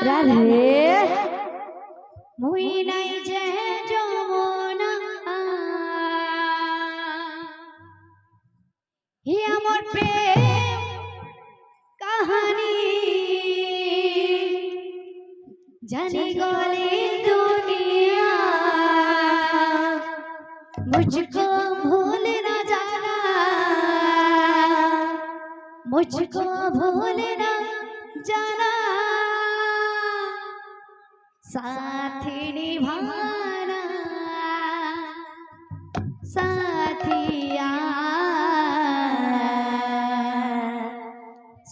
রাধে মুই নাই যে যমুনা হি আমার প্রেম কাহানি জানি গলে দুনিয়া मुझको भूल न जाना मुझको भूल न जाना साथी निभाना साथिया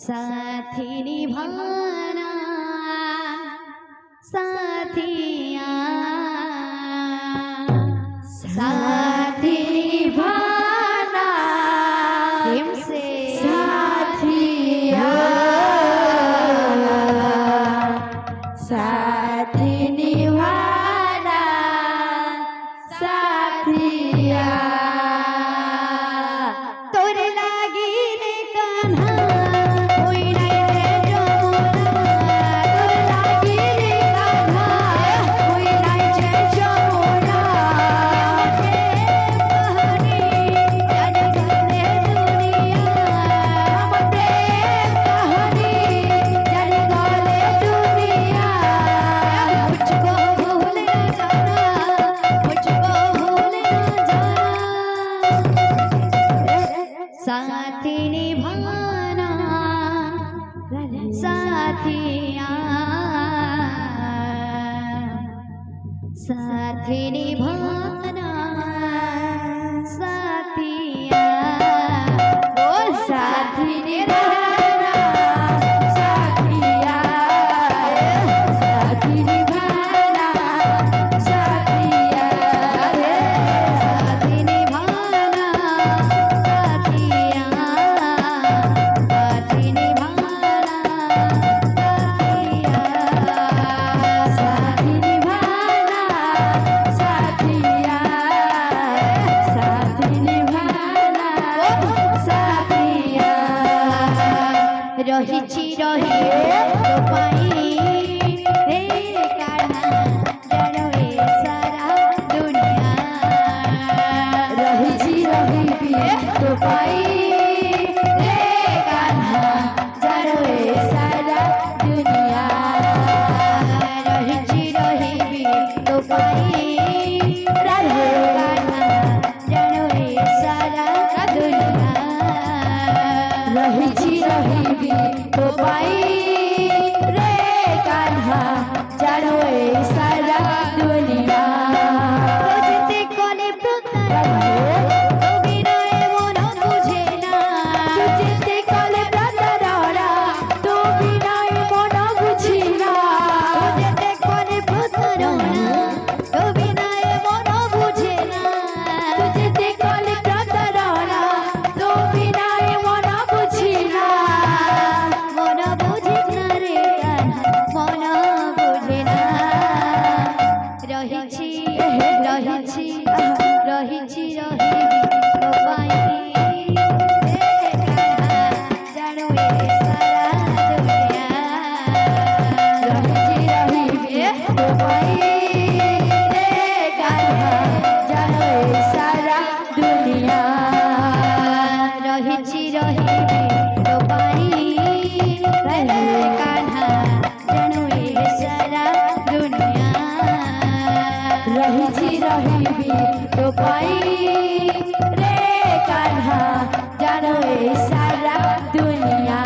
साथी निभाना साथिया साथी निभाना प्रेम से साथिया साथी निभाना साथिया तोर लागी रे कान्हा कोई नहीं रे जमुना तोर लागी रे कान्हा कोई नहीं रे जमुना साथी निभाना साथिया साथी निभाना साथिया बोल साथी निभाना साथिया साथी निभाना साथिया साथी निभाना साथिया साथी निभाना साथिया साथी निभाना साथिया साथी निभाना साथिया रहिछि रहे तो पाई हे कान्हा जानो ए सारा दुनिया रहिछि रहिबी तो पाई रे कान्हा जानो ए सारा दुनिया रहिछि रहिबी तो पाई राधे कान्हा जानो ए सारा दुनिया रहिछि रहिबी तो पाई रे कान्हा जानो ए सारा दुनिया खोजते कोने प्रकार तो बिना मन बुझे ना तुझे कले प्रतारणा तो बिना मन बुझिना खोजते कोने प्रकार तो बिना मन बुझे ना तुझे कले प्रतारणा तो बिना मन बुझिना मन बुझे ना रे कान्हा मन बुझे ना रहिछि रहिछि रहिछि रहिबी तो पाई रे कान्हा जानो ए सारा दुनिया रहिछि रहिबी तो पाई रे कान्हा जानो ए सारा दुनिया रहिछि रहिबी तो पाई रे कान्हा जानो ए सारा दुनिया रहिछि रहिबी तो पाई रे कान्हा जानो ए सारा दुनिया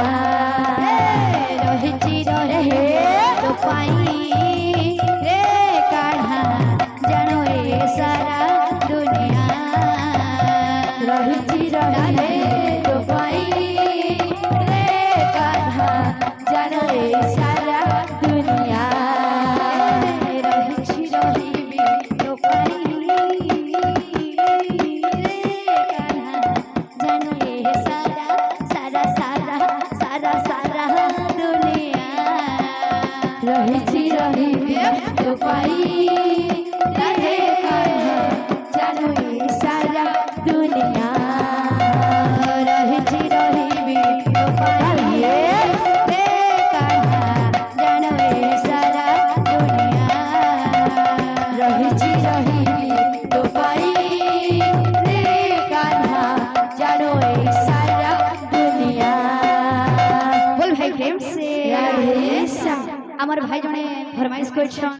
प्रेम से राधे श्याम। আমার ভাই জনে ফরমাইশ করছেন